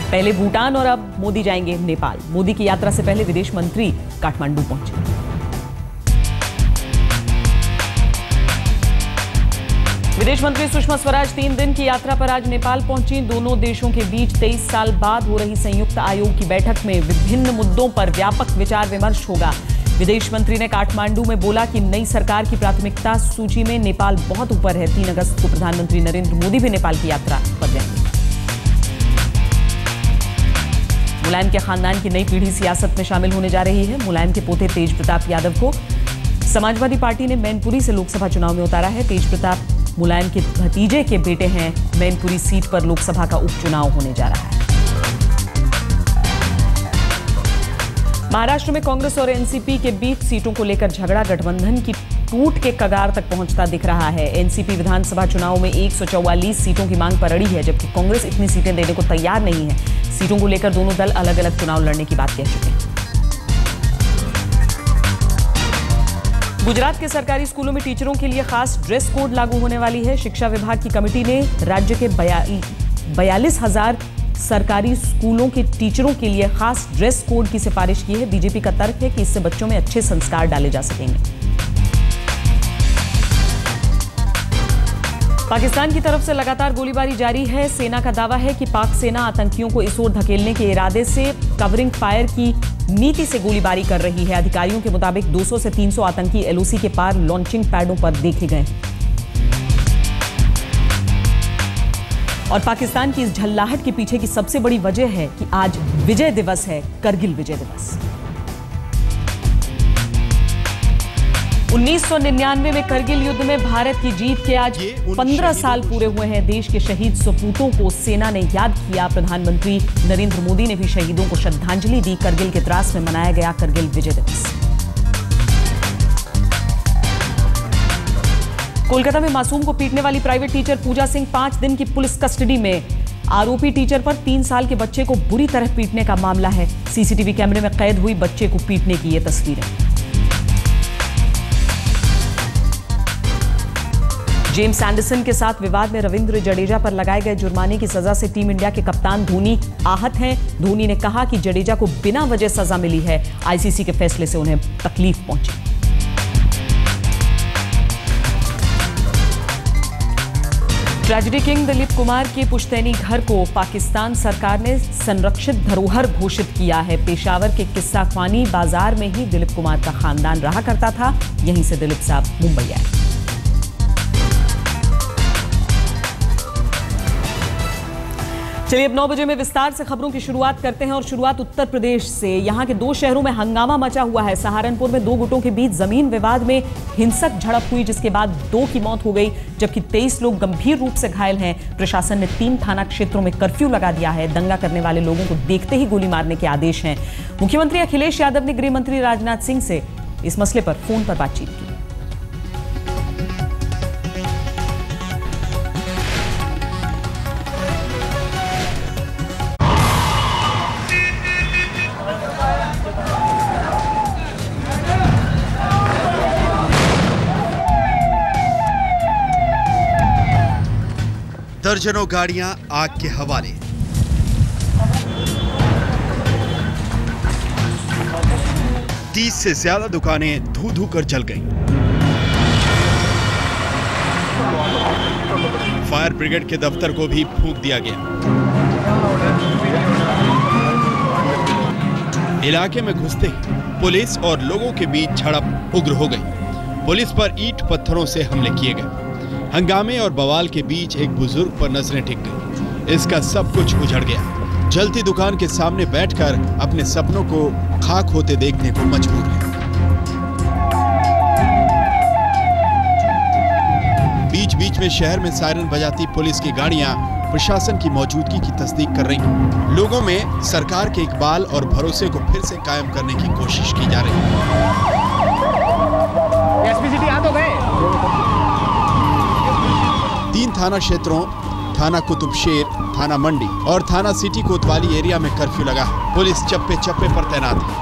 पहले भूटान और अब मोदी जाएंगे नेपाल। मोदी की यात्रा से पहले विदेश मंत्री काठमांडू पहुंचे। विदेश मंत्री सुषमा स्वराज 3 दिन की यात्रा पर आज नेपाल पहुंची। दोनों देशों के बीच 23 साल बाद हो रही संयुक्त आयोग की बैठक में विभिन्न मुद्दों पर व्यापक विचार विमर्श होगा। विदेश मंत्री ने काठमांडू में बोला कि नई सरकार की प्राथमिकता सूची में नेपाल बहुत ऊपर है। 3 अगस्त को प्रधानमंत्री नरेंद्र मोदी भी नेपाल की यात्रा पर जाएंगे। मुलायम के खानदान की नई पीढ़ी सियासत में शामिल होने जा रही है। मुलायम के पोते तेज प्रताप यादव को समाजवादी पार्टी ने मैनपुरी से लोकसभा चुनाव में उतारा है। तेज प्रताप मुलायम के भतीजे के बेटे हैं। मैनपुरी सीट पर लोकसभा का उपचुनाव होने जा रहा है। महाराष्ट्र में कांग्रेस और एनसीपी के बीच सीटों को लेकर झगड़ा गठबंधन की टूट के कगार तक पहुंचता दिख रहा है। एनसीपी विधानसभा चुनाव में 144 सीटों की मांग पर अड़ी है, जबकि कांग्रेस इतनी सीटें देने को तैयार नहीं है। सीटों को लेकर दोनों दल अलग अलग चुनाव लड़ने की बात कह चुके हैं। गुजरात के सरकारी स्कूलों में टीचरों के लिए खास ड्रेस कोड लागू होने वाली है। शिक्षा विभाग की कमेटी ने राज्य के 42,000 सरकारी स्कूलों के टीचरों के लिए खास ड्रेस कोड की सिफारिश की है। बीजेपी का तर्क है कि इससे बच्चों में अच्छे संस्कार डाले जा सकेंगे। पाकिस्तान की तरफ से लगातार गोलीबारी जारी है। सेना का दावा है कि पाक सेना आतंकियों को इस ओर धकेलने के इरादे से कवरिंग फायर की नीति से गोलीबारी कर रही है। अधिकारियों के मुताबिक 200 से 300 आतंकी एलओसी के पार लॉन्चिंग पैडों पर देखे गए। और पाकिस्तान की इस झल्लाहट के पीछे की सबसे बड़ी वजह है कि आज विजय दिवस है, करगिल विजय दिवस। 1999 में करगिल युद्ध में भारत की जीत के आज 15 साल पूरे हुए हैं। देश के शहीद सपूतों को सेना ने याद किया। प्रधानमंत्री नरेंद्र मोदी ने भी शहीदों को श्रद्धांजलि दी। करगिल के द्रास में मनाया गया करगिल विजय दिवस। कोलकाता में मासूम को पीटने वाली प्राइवेट टीचर पूजा सिंह 5 दिन की पुलिस कस्टडी में। आरोपी टीचर पर 3 साल के बच्चे को बुरी तरह पीटने का मामला है। सीसीटीवी कैमरे में कैद हुई बच्चे को पीटने की ये तस्वीरें। जेम्स एंडरसन के साथ विवाद में रविंद्र जडेजा पर लगाए गए जुर्माने की सजा से टीम इंडिया के कप्तान धोनी आहत हैं। धोनी ने कहा कि जडेजा को बिना वजह सजा मिली है। आईसीसी के फैसले से उन्हें तकलीफ पहुंची। ट्रेजेडी किंग दिलीप कुमार के पुश्तैनी घर को पाकिस्तान सरकार ने संरक्षित धरोहर घोषित किया है। पेशावर के किस्सा ख्वानी बाजार में ही दिलीप कुमार का खानदान रहा करता था। यहीं से दिलीप साहब मुंबई आए। चलिए अब 9 बजे में विस्तार से खबरों की शुरुआत करते हैं और शुरुआत उत्तर प्रदेश से। यहां के 2 शहरों में हंगामा मचा हुआ है। सहारनपुर में 2 गुटों के बीच जमीन विवाद में हिंसक झड़प हुई, जिसके बाद 2 की मौत हो गई, जबकि 23 लोग गंभीर रूप से घायल हैं। प्रशासन ने 3 थाना क्षेत्रों में कर्फ्यू लगा दिया है। दंगा करने वाले लोगों को देखते ही गोली मारने के आदेश हैं। मुख्यमंत्री अखिलेश यादव ने गृह मंत्री राजनाथ सिंह से इस मसले पर फोन पर बातचीत की। दर्जनों गाड़ियां आग के हवाले। तीस से ज्यादा दुकानें धू धू कर जल गईं। फायर ब्रिगेड के दफ्तर को भी फूंक दिया गया। इलाके में घुसते ही पुलिस और लोगों के बीच झड़प उग्र हो गई। पुलिस पर ईंट पत्थरों से हमले किए गए। हंगामे और बवाल के बीच एक बुजुर्ग पर नजरें टिक गई। इसका सब कुछ उजड़ गया। जलती दुकान के सामने बैठकर अपने सपनों को खाक होते देखने को मजबूर है। बीच बीच में शहर में सायरन बजाती पुलिस की गाड़ियां प्रशासन की मौजूदगी की तस्दीक कर रही हैं। लोगों में सरकार के इकबाल और भरोसे को फिर से कायम करने की कोशिश की जा रही है। एसपी सिटी आ तो गए। 3 थाना क्षेत्रों थाना कुतुबशेर, थाना मंडी और थाना सिटी कोतवाली एरिया में कर्फ्यू लगा। पुलिस चप्पे चप्पे पर तैनात है।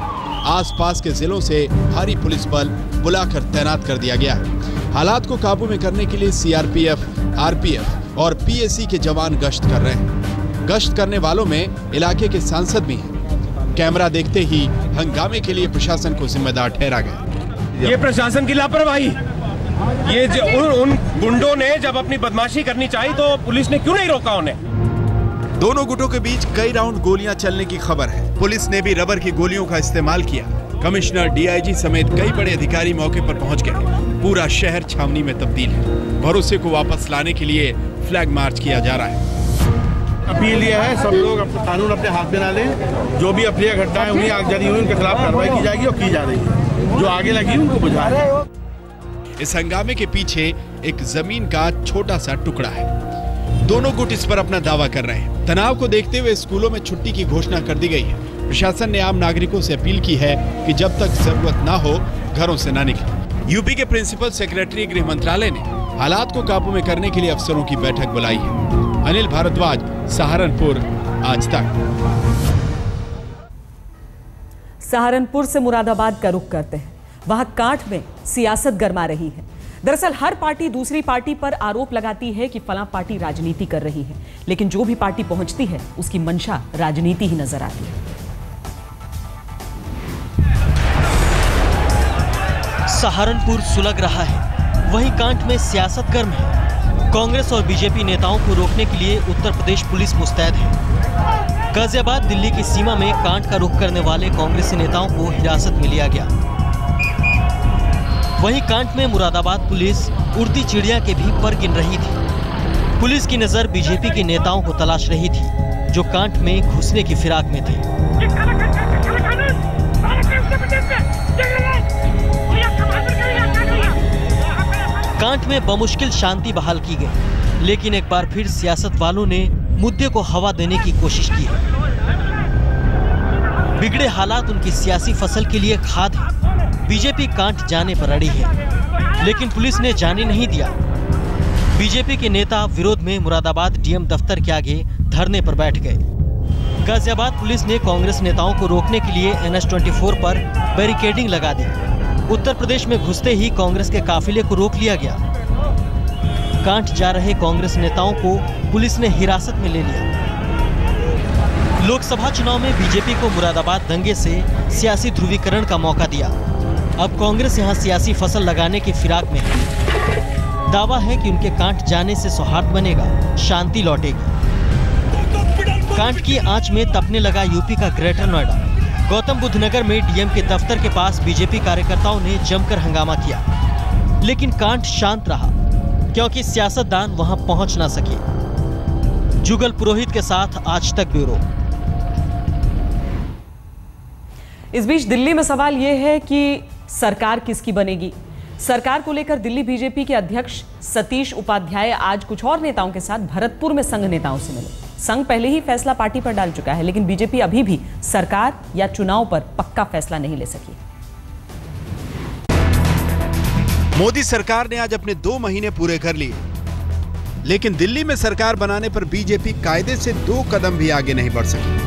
आसपास के जिलों से भारी पुलिस बल बुलाकर तैनात कर दिया गया है। हालात को काबू में करने के लिए सीआरपीएफ, आरपीएफ और पीएसी के जवान गश्त कर रहे हैं। गश्त करने वालों में इलाके के सांसद भी हैं। कैमरा देखते ही हंगामे के लिए प्रशासन को जिम्मेदार ठहरा गया। ये प्रशासन की लापरवाही, ये उन गुंडों ने जब अपनी बदमाशी करनी चाहिए तो पुलिस ने क्यों नहीं रोका उन्हें। दोनों गुटों के बीच कई राउंड गोलियां चलने की खबर है। पुलिस ने भी रबर की गोलियों का इस्तेमाल किया। कमिश्नर, डीआईजी समेत कई बड़े अधिकारी मौके पर पहुंच गए। पूरा शहर छावनी में तब्दील है। भरोसे को वापस लाने के लिए फ्लैग मार्च किया जा रहा है। अपील यह है, सब लोग कानून अपने हाथ में ना लें। जो भी अप्रिय घटनाएं हुई, आगजनी हुई, उनके खिलाफ कार्रवाई की जाएगी और की जा रही है। जो आगे लगी उनको बुझा रहे हैं। इस हंगामे के पीछे एक जमीन का छोटा सा टुकड़ा है। दोनों गुट इस पर अपना दावा कर रहे हैं। तनाव को देखते हुए स्कूलों में छुट्टी की घोषणा कर दी गई है। प्रशासन ने आम नागरिकों से अपील की है कि जब तक जरूरत ना हो घरों से ना निकलें। यूपी के प्रिंसिपल सेक्रेटरी गृह मंत्रालय ने हालात को काबू में करने के लिए अफसरों की बैठक बुलाई है। अनिल भारद्वाज, सहारनपुर, आज तक। सहारनपुर से मुरादाबाद का रुख करते हैं। वहां कांठ में सियासत गरमा रही है। दरअसल हर पार्टी दूसरी पार्टी पर आरोप लगाती है कि फलां पार्टी राजनीति कर रही है, लेकिन जो भी पार्टी पहुंचती है उसकी मंशा राजनीति ही नजर आती है। सहारनपुर सुलग रहा है, वहीं कांठ में सियासत गर्म है। कांग्रेस और बीजेपी नेताओं को रोकने के लिए उत्तर प्रदेश पुलिस मुस्तैद है। गाजियाबाद दिल्ली की सीमा में कांठ का रुख करने वाले कांग्रेसी नेताओं को हिरासत में लिया गया। वहीं कांठ में मुरादाबाद पुलिस उड़ती चिड़िया के भी पर गिन रही थी। पुलिस की नजर बीजेपी के नेताओं को तलाश रही थी, जो कांठ में घुसने की फिराक में थे। कांठ में बमुश्किल शांति बहाल की गई, लेकिन एक बार फिर सियासत वालों ने मुद्दे को हवा देने की कोशिश की है। बिगड़े हालात उनकी सियासी फसल के लिए खाद है। बीजेपी कांठ जाने पर अड़ी है, लेकिन पुलिस ने जाने नहीं दिया। बीजेपी के नेता विरोध में मुरादाबाद डीएम दफ्तर के आगे धरने पर बैठ गए। गाजियाबाद पुलिस ने कांग्रेस नेताओं को रोकने के लिए NH-24 पर बैरिकेडिंग लगा दी। उत्तर प्रदेश में घुसते ही कांग्रेस के काफिले को रोक लिया गया। कांठ जा रहे कांग्रेस नेताओं को पुलिस ने हिरासत में ले लिया। लोकसभा चुनाव में बीजेपी को मुरादाबाद दंगे से सियासी ध्रुवीकरण का मौका दिया। अब कांग्रेस यहां सियासी फसल लगाने की फिराक में है। दावा है कि उनके कांठ जाने से सौहार्द बनेगा, शांति लौटेगी। कांठ की आंच में तपने लगा यूपी का ग्रेटर नोएडा। गौतम बुद्ध नगर में डीएम के दफ्तर के पास बीजेपी कार्यकर्ताओं ने जमकर हंगामा किया, लेकिन कांठ शांत रहा क्योंकि सियासतदान वहां पहुंच ना सके। जुगल पुरोहित के साथ आज तक ब्यूरो। इस बीच दिल्ली में सवाल यह है कि सरकार किसकी बनेगी। सरकार को लेकर दिल्ली बीजेपी के अध्यक्ष सतीश उपाध्याय आज कुछ और नेताओं के साथ भरतपुर में संघ नेताओं से मिले। संघ पहले ही फैसला पार्टी पर डाल चुका है, लेकिन बीजेपी अभी भी सरकार या चुनाव पर पक्का फैसला नहीं ले सकी। मोदी सरकार ने आज अपने 2 महीने पूरे कर लिए, लेकिन दिल्ली में सरकार बनाने पर बीजेपी कायदे से 2 कदम भी आगे नहीं बढ़ सकी।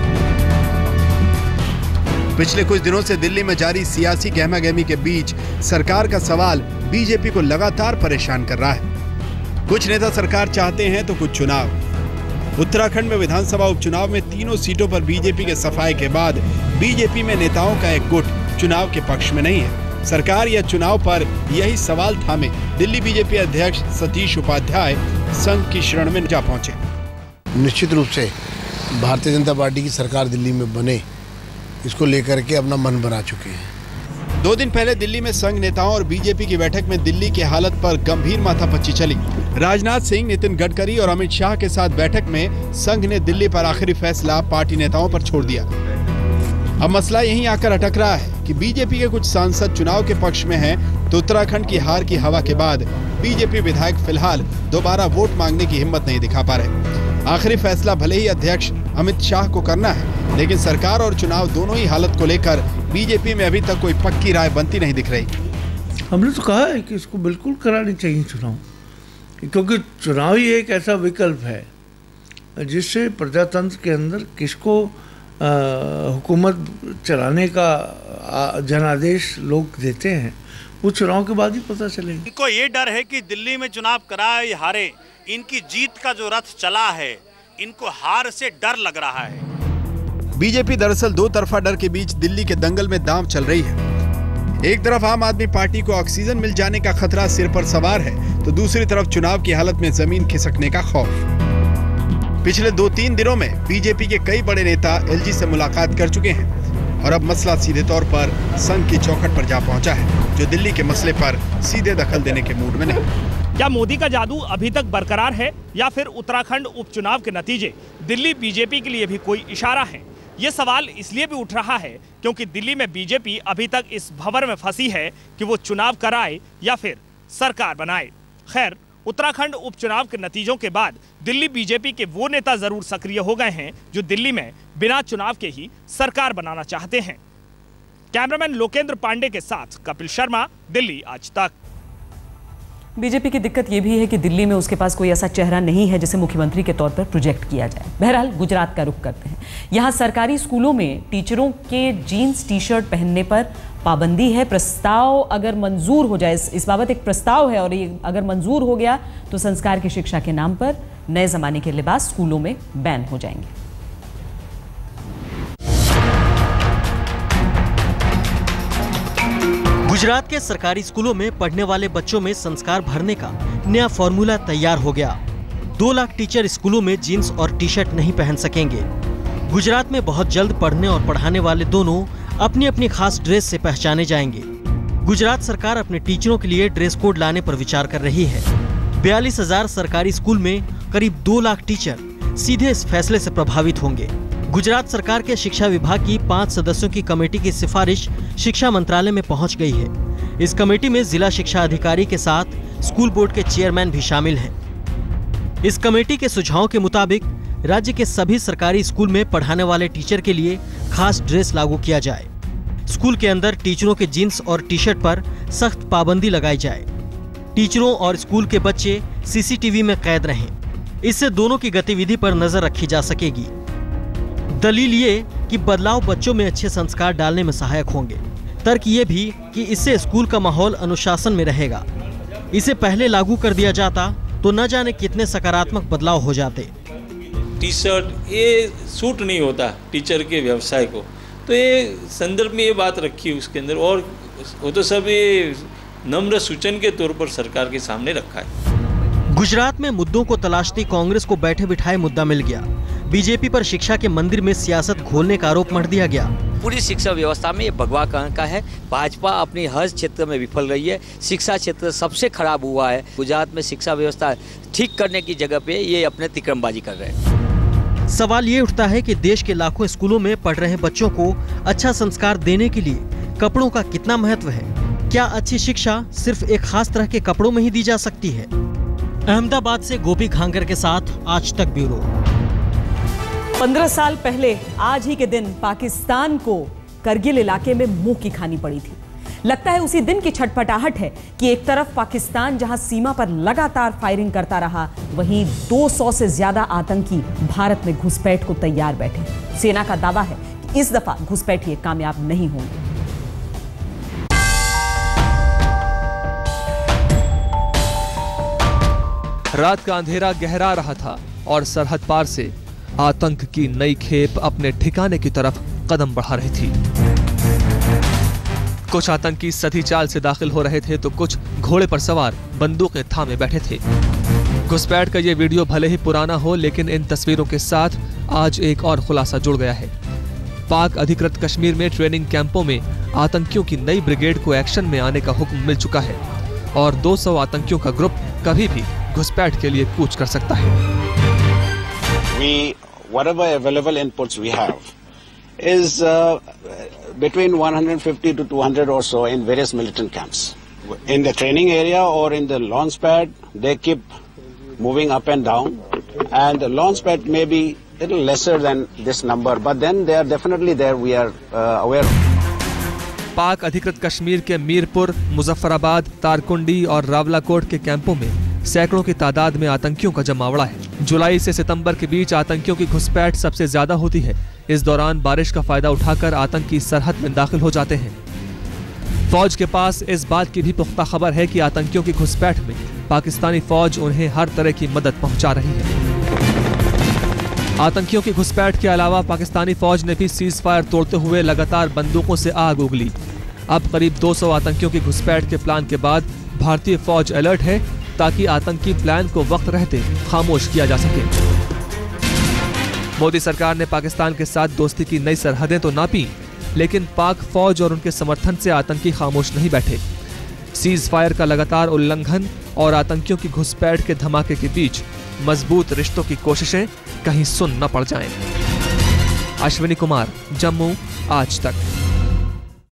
पिछले कुछ दिनों से दिल्ली में जारी सियासी गहमागहमी के बीच सरकार का सवाल बीजेपी को लगातार परेशान कर रहा है। कुछ नेता सरकार चाहते हैं तो कुछ चुनाव। उत्तराखंड में विधानसभा उपचुनाव में 3 सीटों पर बीजेपी के सफाए के बाद बीजेपी में नेताओं का एक गुट चुनाव के पक्ष में नहीं है। सरकार या चुनाव पर यही सवाल थामे दिल्ली बीजेपी अध्यक्ष सतीश उपाध्याय संघ की शरण में जा पहुंचे। निश्चित रूप से भारतीय जनता पार्टी की सरकार दिल्ली में बने, इसको लेकर के अपना मन बना चुके हैं। 2 दिन पहले दिल्ली में संघ नेताओं और बीजेपी की बैठक में दिल्ली की हालत पर गंभीर माथापच्ची चली। राजनाथ सिंह, नितिन गडकरी और अमित शाह के साथ बैठक में संघ ने दिल्ली पर आखिरी फैसला पार्टी नेताओं पर छोड़ दिया। अब मसला यहीं आकर अटक रहा है कि बीजेपी के कुछ सांसद चुनाव के पक्ष में हैं, तो उत्तराखंड की हार की हवा के बाद बीजेपी विधायक फिलहाल दोबारा वोट मांगने की हिम्मत नहीं दिखा पा रहे। आखिरी फैसला भले ही अध्यक्ष अमित शाह को करना है, लेकिन सरकार और चुनाव दोनों ही हालत को लेकर बीजेपी में अभी तक कोई पक्की राय बनती नहीं दिख रही। हमने तो कहा है कि इसको बिल्कुल करानी चाहिए चुनाव, क्योंकि चुनाव ही एक ऐसा विकल्प है जिससे प्रजातंत्र के अंदर किसको हुकूमत चलाने का जनादेश लोग देते हैं, वो चुनाव के बाद ही पता चलेगा। इनको ये डर है कि दिल्ली में चुनाव कराए हारे, इनकी जीत का जो रथ चला है इनको हार से डर लग रहा है। बीजेपी दरअसल दो तरफा डर के बीच दिल्ली के दंगल में दांव चल रही है। एक तरफ आम आदमी पार्टी को ऑक्सीजन मिल जाने का खतरा सिर पर सवार है, तो दूसरी तरफ चुनाव की हालत में जमीन खिसकने का खौफ। पिछले 2-3 दिनों में बीजेपी के कई बड़े नेता एलजी से मुलाकात कर चुके हैं और अब मसला सीधे तौर पर संघ की चौखट पर जा पहुंचा है, जो दिल्ली के मसले पर सीधे दखल देने के मूड में नहीं। क्या मोदी का जादू अभी तक बरकरार है या फिर उत्तराखंड उपचुनाव के नतीजे दिल्ली बीजेपी के लिए भी कोई इशारा है? ये सवाल इसलिए भी उठ रहा है क्योंकि दिल्ली में बीजेपी अभी तक इस भंवर में फंसी है कि वो चुनाव कराए या फिर सरकार बनाए। खैर, उत्तराखंड उपचुनाव के नतीजों के बाद दिल्ली बीजेपी के वो नेता जरूर सक्रिय हो गए हैं जो दिल्ली में बिना चुनाव के ही सरकार बनाना चाहते हैं। कैमरामैन लोकेंद्र पांडे के साथ कपिल शर्मा, दिल्ली आज तक। बीजेपी की दिक्कत यह भी है कि दिल्ली में उसके पास कोई ऐसा चेहरा नहीं है जिसे मुख्यमंत्री के तौर पर प्रोजेक्ट किया जाए। बहरहाल गुजरात का रुख करते हैं। यहां सरकारी स्कूलों में टीचरों के जीन्स टी शर्ट पहनने पर पाबंदी है। प्रस्ताव अगर मंजूर हो जाए, इस बाबत एक प्रस्ताव है और ये अगर मंजूर हो गया तो संस्कार की शिक्षा के नाम पर नए जमाने के लिबास स्कूलों में बैन हो जाएंगे। गुजरात के सरकारी स्कूलों में पढ़ने वाले बच्चों में संस्कार भरने का नया फॉर्मूला तैयार हो गया। 2 लाख टीचर स्कूलों में जीन्स और टी शर्ट नहीं पहन सकेंगे। गुजरात में बहुत जल्द पढ़ने और पढ़ाने वाले दोनों अपनी अपनी खास ड्रेस से पहचाने जाएंगे। गुजरात सरकार अपने टीचरों के लिए ड्रेस कोड लाने पर विचार कर रही है। 42,000 सरकारी स्कूल में करीब 2 लाख टीचर सीधे इस फैसले से प्रभावित होंगे। गुजरात सरकार के शिक्षा विभाग की 5 सदस्यों की कमेटी की सिफारिश शिक्षा मंत्रालय में पहुंच गई है। इस कमेटी में जिला शिक्षा अधिकारी के साथ स्कूल बोर्ड के चेयरमैन भी शामिल हैं। इस कमेटी के सुझावों के मुताबिक राज्य के सभी सरकारी स्कूल में पढ़ाने वाले टीचर के लिए खास ड्रेस लागू किया जाए। स्कूल के अंदर टीचरों के जीन्स और टी शर्ट पर सख्त पाबंदी लगाई जाए। टीचरों और स्कूल के बच्चे सीसीटीवी में कैद रहें। इससे दोनों की गतिविधि पर नजर रखी जा सकेगी। दलील ये कि बदलाव बच्चों में अच्छे संस्कार डालने में सहायक होंगे। तर्क ये भी कि इससे स्कूल का माहौल अनुशासन में रहेगा। इसे पहले लागू कर दिया जाता तो न जाने कितने सकारात्मक बदलाव हो जाते। टी शर्ट ये सूट नहीं होता टीचर के व्यवसाय को, तो ये संदर्भ में ये बात रखी उसके अंदर, और वो तो सब ये नम्र सूचन के तौर पर सरकार के सामने रखा है। गुजरात में मुद्दों को तलाशती कांग्रेस को बैठे बिठाए मुद्दा मिल गया। बीजेपी पर शिक्षा के मंदिर में सियासत घोलने का आरोप मढ़ दिया गया। पूरी शिक्षा व्यवस्था में ये भगवा का है। भाजपा अपनी हर क्षेत्र में विफल रही है। शिक्षा क्षेत्र सबसे खराब हुआ है। गुजरात में शिक्षा व्यवस्था ठीक करने की जगह पे ये अपने तिकड़मबाजी कर रहे हैं। सवाल ये उठता है कि देश के लाखों स्कूलों में पढ़ रहे बच्चों को अच्छा संस्कार देने के लिए कपड़ों का कितना महत्व है? क्या अच्छी शिक्षा सिर्फ एक खास तरह के कपड़ों में ही दी जा सकती है? अहमदाबाद से गोपी खांगर के साथ आज तक ब्यूरो। 15 साल पहले आज ही के दिन पाकिस्तान को करगिल इलाके में मुंह की खानी पड़ी थी। लगता है उसी दिन की छटपटाहट है कि एक तरफ पाकिस्तान जहां सीमा पर लगातार फायरिंग करता रहा, वहीं 200 से ज्यादा आतंकी भारत में घुसपैठ को तैयार बैठे। सेना का दावा है कि इस दफा घुसपैठिए कामयाब नहीं होंगे। रात का अंधेरा गहरा रहा था और सरहद पार से आतंक की नई खेप अपने ठिकाने की तरफ कदम बढ़ा रही थी। कुछ आतंकी सधी चाल से दाखिल हो रहे थे तो कुछ घोड़े पर सवार बंदूकें थामे बैठे थे। घुसपैठ का ये वीडियो भले ही पुराना हो, लेकिन इन तस्वीरों के साथ आज एक और खुलासा जुड़ गया है। पाक अधिकृत कश्मीर में ट्रेनिंग कैंपों में आतंकियों की नई ब्रिगेड को एक्शन में आने का हुक्म मिल चुका है और 200 आतंकियों का ग्रुप कभी भी घुसपैठ के लिए कूच कर सकता है। Whatever available inputs we have is between 150 to 200 or so in various militant camps. In the training area or in the launch pad, they keep moving up and down, and the launch pad may be a little lesser than this number, but then they are definitely there, we are aware of. पाक अधिकृत कश्मीर के मीरपुर, मुजफ्फराबाद, तारकुंडी और रावलाकोट के कैंपों में सैकड़ों की तादाद में आतंकियों का जमावड़ा है। जुलाई से सितंबर के बीच आतंकियों की घुसपैठ सबसे ज्यादा होती है। इस दौरान बारिश का फायदा उठाकर आतंकी सरहद में दाखिल हो जाते हैं। फौज के पास इस बात की भी पुख्ता खबर है कि आतंकियों की घुसपैठ में पाकिस्तानी फौज उन्हें हर तरह की मदद पहुंचा रही है। आतंकियों की घुसपैठ के अलावा पाकिस्तानी फौज ने भी सीज फायर तोड़ते हुए लगातार बंदूकों से आग उगली। अब करीब 200 आतंकियों की घुसपैठ के प्लान के बाद भारतीय फौज अलर्ट है ताकि आतंकी प्लान को वक्त रहते खामोश किया जा सके। मोदी सरकार ने पाकिस्तान के साथ दोस्ती की नई सरहदें तो नापी, लेकिन पाक फौज और उनके समर्थन से आतंकी खामोश नहीं बैठे। सीज फायर का लगातार उल्लंघन और आतंकियों की घुसपैठ के धमाके के बीच मजबूत रिश्तों की कोशिशें कहीं सुन न पड़ जाएं। अश्विनी कुमार, जम्मू, आज तक।